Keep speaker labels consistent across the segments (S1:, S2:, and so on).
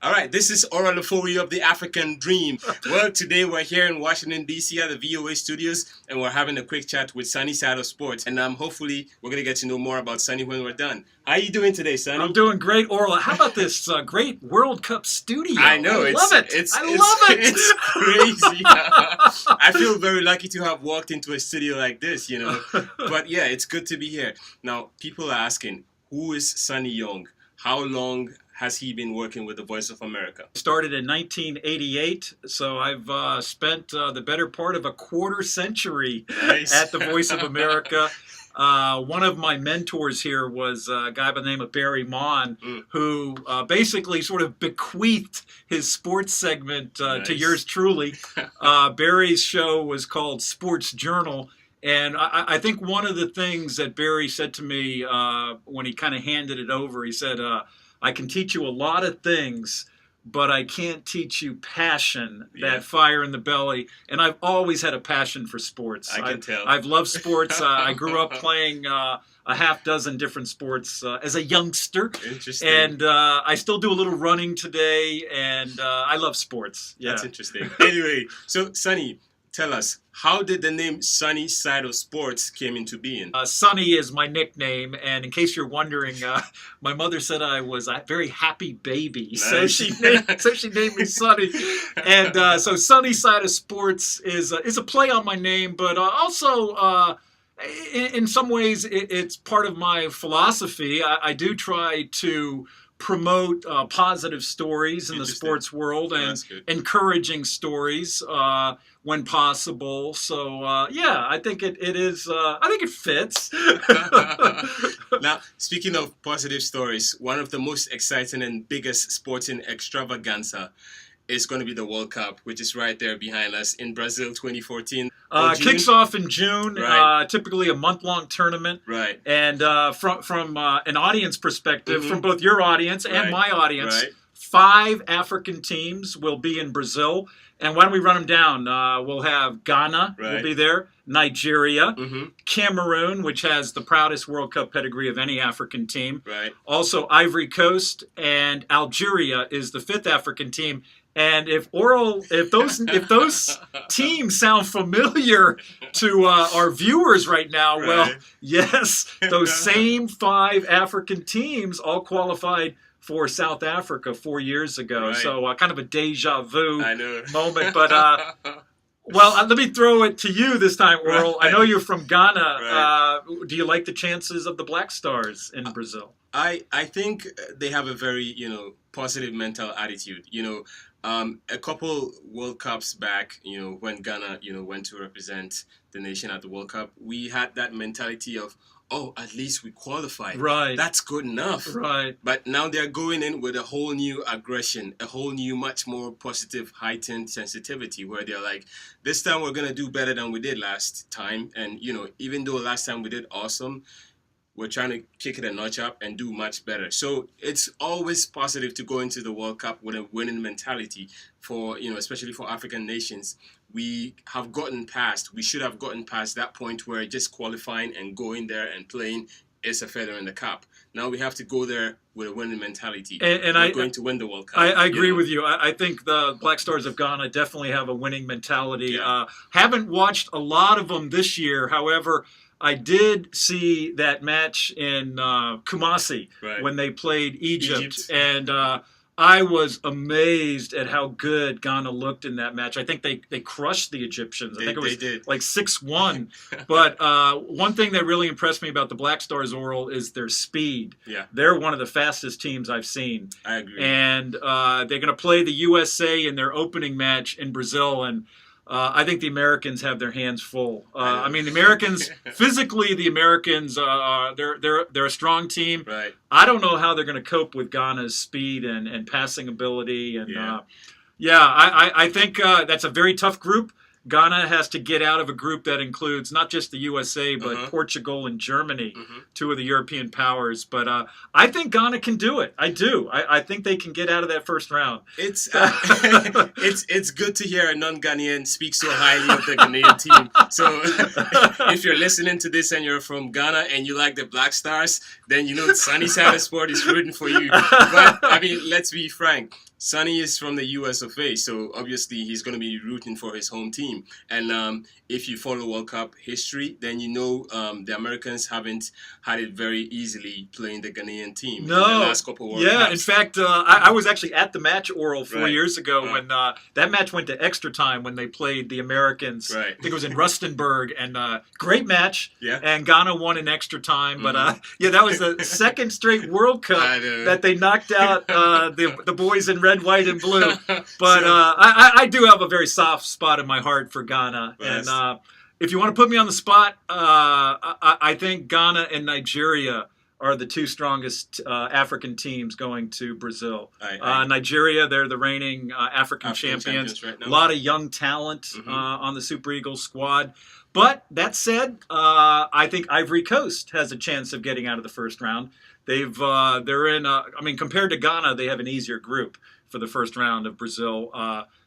S1: All right, this is Oral Lafori of the African Dream. Well, today we're here in Washington, D.C. at the VOA studios, and we're having a quick chat with Sonny Side of Sports. And hopefully we're going to get to know more about Sonny when we're done. How are you doing today, Sonny?
S2: I'm doing great, Oral. How about this great World Cup studio?
S1: I know.
S2: I love it. I love it.
S1: It's crazy. I feel very lucky to have walked into a studio like this, you know. But yeah, it's good to be here. Now, people are asking, who is Sonny Young? How long has he been working with the Voice of America?
S2: Started in 1988, so I've spent the better part of a quarter century at the Voice of America. One of my mentors here was a guy by the name of Barry Mon, who basically sort of bequeathed his sports segment to yours truly. Barry's show was called Sports Journal. And I think one of the things that Barry said to me when he kind of handed it over, he said, I can teach you a lot of things, but I can't teach you passion, that fire in the belly. And I've always had a passion for sports.
S1: I can tell.
S2: I've loved sports. I grew up playing a half dozen different sports as a youngster.
S1: Interesting.
S2: And I still do a little running today, and I love sports. Yeah.
S1: That's interesting. Anyway, so Sonny, tell us, how did the name Sonny Side of Sports came into being?
S2: Sonny is my nickname, and in case you're wondering, my mother said I was a very happy baby,
S1: Nice.
S2: so she named me Sonny. And so Sonny Side of Sports is a play on my name, but also in some ways it's part of my philosophy. I do try to promote positive stories in the sports world and encouraging stories when possible. So I think it is. I think it fits.
S1: Now, speaking of positive stories, one of the most exciting and biggest sporting extravaganza is going to be the World Cup, which is right there behind us in Brazil 2014.
S2: Kicks off in June,
S1: Right.
S2: Typically a month-long tournament.
S1: Right.
S2: And from an audience perspective, from both your audience and my audience, 5 African teams will be in Brazil. And why don't we run them down? We'll have Ghana will be there, Nigeria, Cameroon, which has the proudest World Cup pedigree of any African team.
S1: Right.
S2: Also Ivory Coast, and Algeria is the 5th African team. And if those teams sound familiar to our viewers right now, well, yes, those same 5 African teams all qualified for South Africa 4 years ago.
S1: Right.
S2: So kind of a deja vu moment. But well, let me throw it to you this time, Oral. I know you're from Ghana. Do you like the chances of the Black Stars in Brazil?
S1: I think they have a very positive mental attitude. A couple World Cups back, when Ghana, went to represent the nation at the World Cup, we had that mentality of, oh, at least we qualified.
S2: Right.
S1: That's good enough.
S2: Right.
S1: But now they're going in with a whole new aggression, a whole new, much more positive, heightened sensitivity, where they're like, this time we're going to do better than we did last time. And, even though last time we did awesome, we're trying to kick it a notch up and do much better. So it's always positive to go into the World Cup with a winning mentality for, especially for African nations. We should have gotten past that point where just qualifying and going there and playing is a feather in the cap. Now we have to go there with a winning mentality. And we're going to win the World Cup.
S2: I agree with you. I think the Black Stars of Ghana definitely have a winning mentality.
S1: Yeah.
S2: Haven't watched a lot of them this year. However, I did see that match in Kumasi when they played Egypt. And I was amazed at how good Ghana looked in that match. I think they crushed the Egyptians. I think it was like 6-1. But one thing that really impressed me about the Black Stars, Oral, is their speed.
S1: Yeah.
S2: They're one of the fastest teams I've seen.
S1: I agree.
S2: And they're going to play the USA in their opening match in Brazil. And I think the Americans have their hands full. I mean, the Americans, physically, they're a strong team.
S1: Right.
S2: I don't know how they're going to cope with Ghana's speed and passing ability. And I think that's a very tough group. Ghana has to get out of a group that includes not just the USA, but Portugal and Germany, 2 of the European powers. But I think Ghana can do it. I do. I think they can get out of that first round.
S1: It's it's good to hear a non-Ghanaian speak so highly of the Ghanaian team. So if you're listening to this and you're from Ghana and you like the Black Stars, then Sonny Side of Sport is rooting for you. But, I mean, let's be frank. Sonny is from the US of A, so obviously he's going to be rooting for his home team. And if you follow World Cup history, then you know the Americans haven't had it very easily playing the Ghanaian team in the last couple of World Cups.
S2: In fact, I was actually at the match, Oral, 4 years ago when that match went to extra time when they played the Americans.
S1: Right.
S2: I think it was in Rustenburg, and great match.
S1: Yeah.
S2: And Ghana won in extra time. But that was the second straight World Cup that they knocked out the boys in red, white, and blue. But I do have a very soft spot in my heart for Ghana.
S1: Yes.
S2: And if you want to put me on the spot, I think Ghana and Nigeria are the two strongest African teams going to Brazil. Nigeria, they're the reigning African champions.
S1: Right now.
S2: A lot of young talent on the Super Eagles squad. But that said, I think Ivory Coast has a chance of getting out of the first round. They're in. Compared to Ghana, they have an easier group for the first round of Brazil.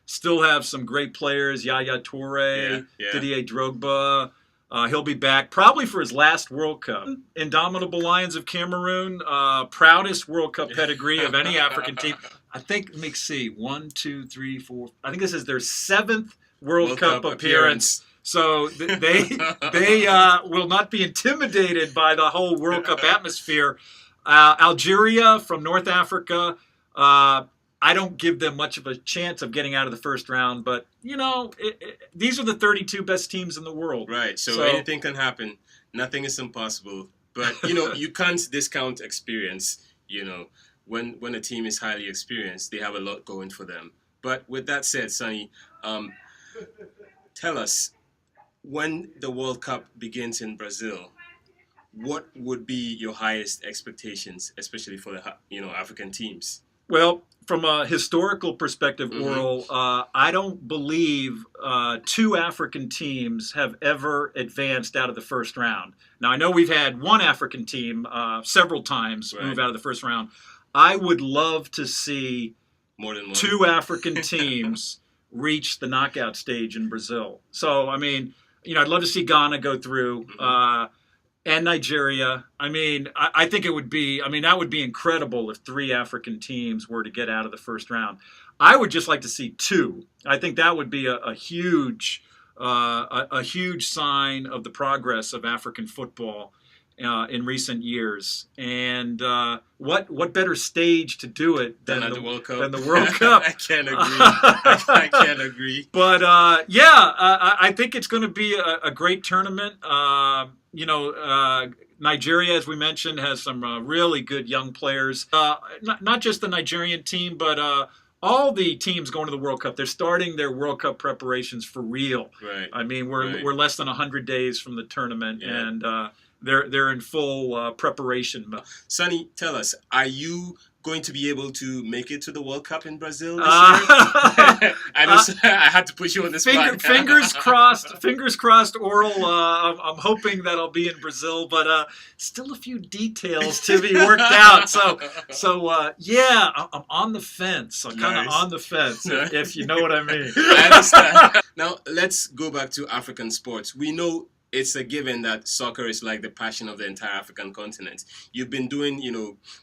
S2: Still have some great players: Yaya Toure, Didier Drogba. He'll be back probably for his last World Cup. Indomitable Lions of Cameroon, proudest World Cup pedigree of any African team. I think, let me see, 1, 2, 3, 4. I think this is their 7th World Cup appearance. So they will not be intimidated by the whole World Cup atmosphere. Algeria from North Africa. I don't give them much of a chance of getting out of the first round, but these are the 32 best teams in the world.
S1: Right. So anything can happen. Nothing is impossible. But you can't discount experience. When a team is highly experienced, they have a lot going for them. But with that said, Sonny, tell us, when the World Cup begins in Brazil, what would be your highest expectations, especially for the African teams?
S2: Well, from a historical perspective, Oral, I don't believe two African teams have ever advanced out of the first round. Now, I know we've had one African team several times move out of the first round. I would love to see
S1: more than one.
S2: Two African teams reach the knockout stage in Brazil. So, I'd love to see Ghana go through. And Nigeria. I think it would be, that would be incredible if 3 African teams were to get out of the first round. I would just like to see 2. I think that would be a huge sign of the progress of African football in recent years. And what better stage to do it than
S1: the World Cup?
S2: Than the World Cup.
S1: I can't agree. I can't agree.
S2: But I think it's going to be a great tournament. Nigeria, as we mentioned, has some really good young players. Not just the Nigerian team, but all the teams going to the World Cup. They're starting their World Cup preparations for real.
S1: Right.
S2: We're less than 100 days from the tournament, and they're in full preparation.
S1: Sonny, tell us, are you going to be able to make it to the World Cup in Brazil this year? I had to put you on the spot.
S2: Fingers crossed, Oral. I'm hoping that I'll be in Brazil, but still a few details to be worked out. So I'm on the fence. I'm kind of on the fence, if you know what I mean.
S1: I understand. Now, let's go back to African sports. We know it's a given that soccer is like the passion of the entire African continent. You've been doing,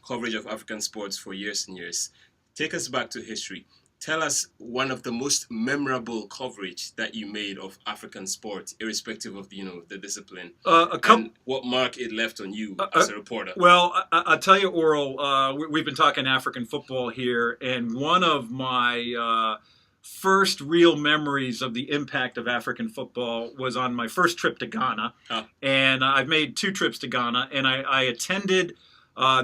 S1: coverage of African sports for years and years. Take us back to history. Tell us one of the most memorable coverage that you made of African sports, irrespective of the discipline, and what mark it left on you as a reporter.
S2: Well, I'll tell you, Oral, we've been talking African football here, and one of my first real memories of the impact of African football was on my first trip to Ghana. And I've made 2 trips to Ghana, and I attended,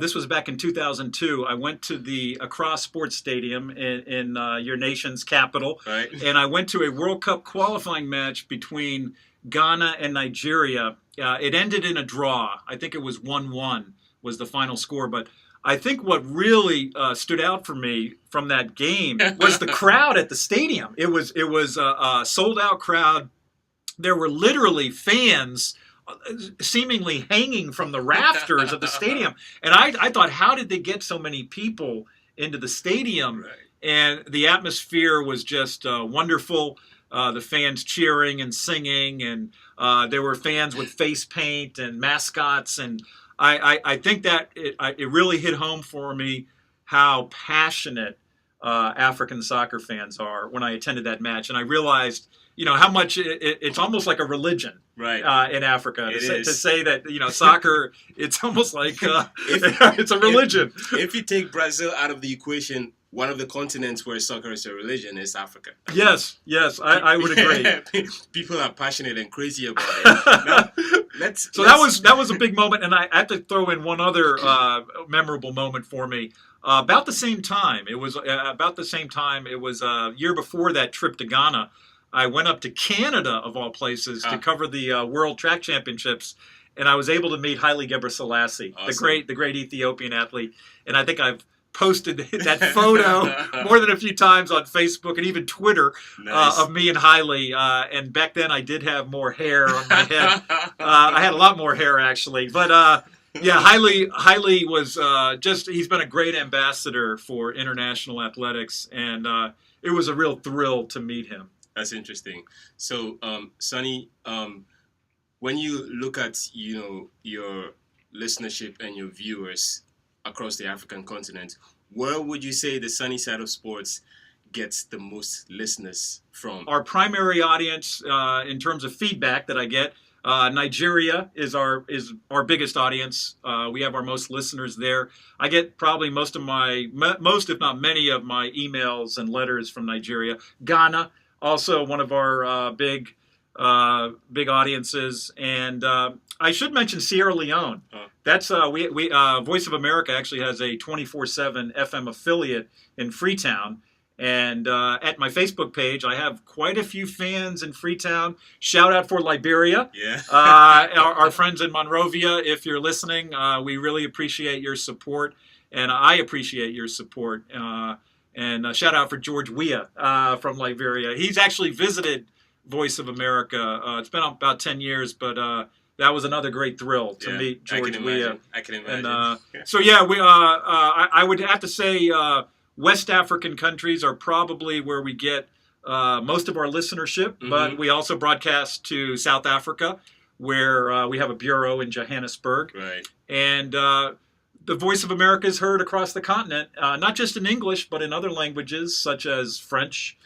S2: this was back in 2002, I went to the Accra Sports Stadium in your nation's capital, and I went to a World Cup qualifying match between Ghana and Nigeria. It ended in a draw. I think it was 1-1 was the final score, but I think what really stood out for me from that game was the crowd at the stadium. It was a sold-out crowd. There were literally fans seemingly hanging from the rafters of the stadium. And I thought, how did they get so many people into the stadium?
S1: Right.
S2: And the atmosphere was just wonderful. The fans cheering and singing, and there were fans with face paint and mascots, and I think that it really hit home for me how passionate African soccer fans are when I attended that match, and I realized, how much it's almost like a religion,
S1: right,
S2: in Africa.
S1: to
S2: say that, soccer, it's almost like it's a religion.
S1: If you take Brazil out of the equation, one of the continents where soccer is a religion is Africa.
S2: Yes, I would agree.
S1: People are passionate and crazy about it. Now,
S2: that was a big moment, and I have to throw in one other memorable moment for me. About the same time, it was a year before that trip to Ghana. I went up to Canada, of all places, to cover the World Track Championships, and I was able to meet Haile Gebrselassie,
S1: awesome.
S2: the great Ethiopian athlete. And I think I've posted that photo more than a few times on Facebook and even Twitter,
S1: nice.
S2: Of me and Haile. And back then, I did have more hair on my head. I had a lot more hair, actually, but. Yeah, Haile was he's been a great ambassador for international athletics, and it was a real thrill to meet him.
S1: That's interesting. So, Sonny, when you look at, your listenership and your viewers across the African continent, where would you say the Sunny Side of Sports gets the most listeners from?
S2: Our primary audience, in terms of feedback that I get, Nigeria is our biggest audience. We have our most listeners there. I get probably most, if not many, of my emails and letters from Nigeria. Ghana, also one of our big audiences, and I should mention Sierra Leone. That's we Voice of America actually has a 24/7 FM affiliate in Freetown. And at my Facebook page, I have quite a few fans in Freetown. Shout out for Liberia.
S1: Yeah.
S2: Our friends in Monrovia, if you're listening, we really appreciate your support. And I appreciate your support. And shout out for George Weah from Liberia. He's actually visited Voice of America. It's been about 10 years, but that was another great thrill to meet George Weah.
S1: I can imagine.
S2: And, so, yeah, I would have to say... West African countries are probably where we get most of our listenership, but we also broadcast to South Africa, where we have a bureau in Johannesburg.
S1: Right.
S2: And the Voice of America is heard across the continent, not just in English, but in other languages such as French,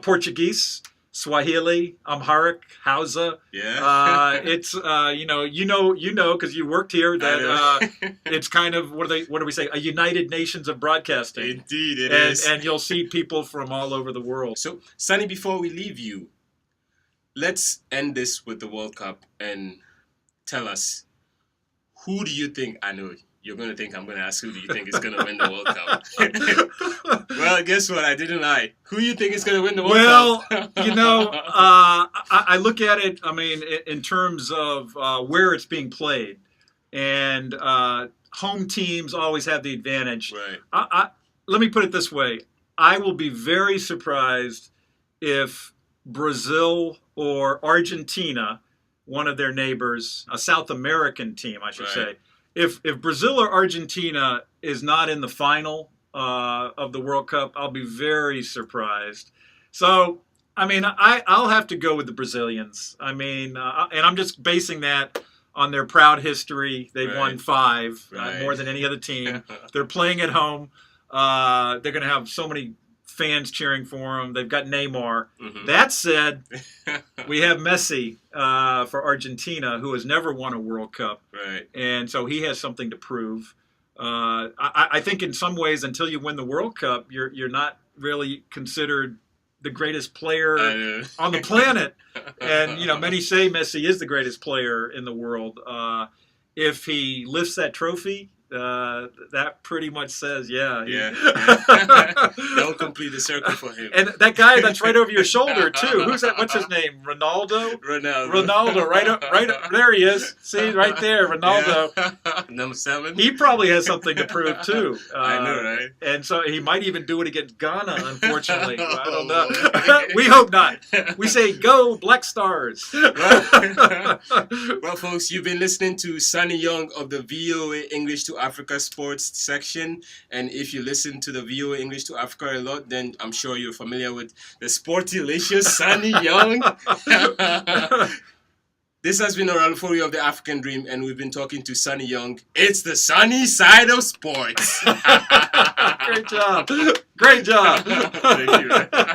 S2: Portuguese, Swahili, Amharic, Hausa.
S1: Yeah.
S2: It's because you worked here that it's kind of what do we say, a United Nations of broadcasting.
S1: Indeed, it is.
S2: And you'll see people from all over the world.
S1: So, Sonny, before we leave you, let's end this with the World Cup and tell us, who do you think? I know you're going to think I'm going to ask who do you think is going to win the World Cup. Well, guess what? I didn't lie. Who do you think is going to win the World Cup?
S2: I look at it, in terms of where it's being played. And home teams always have the advantage.
S1: Right.
S2: Let me put it this way. I will be very surprised if Brazil or Argentina, one of their neighbors, a South American team, I should say, if Brazil or Argentina is not in the final of the World Cup, I'll be very surprised. So, I'll have to go with the Brazilians. And I'm just basing that on their proud history. They've won 5, more than any other team. They're playing at home. They're going to have so many fans cheering for them. They've got Neymar. That said, we have Messi for Argentina, who has never won a World Cup.
S1: Right.
S2: And so he has something to prove. I think in some ways, until you win the World Cup, you're not really considered the greatest player on the planet. And, many say Messi is the greatest player in the world. If he lifts that trophy, that pretty much says, That'll
S1: complete the circle for him.
S2: And that guy that's right over your shoulder too. Who's that? What's his name? Ronaldo. Right there he is. See, right there, Ronaldo.
S1: Yeah. Number 7.
S2: He probably has something to prove too.
S1: I know, right?
S2: And so he might even do it against Ghana. Unfortunately, I don't know. We hope not. We say go Black Stars.
S1: Well, folks, you've been listening to Sonny Young of the VOA English to Africa Sports section, and if you listen to the VOA English to Africa a lot, then I'm sure you're familiar with the Sportylicious Sonny Young. This has been a Run of the African Dream, and we've been talking to Sonny Young. It's the sunny side of sports.
S2: Great job. Great job.
S1: Thank you.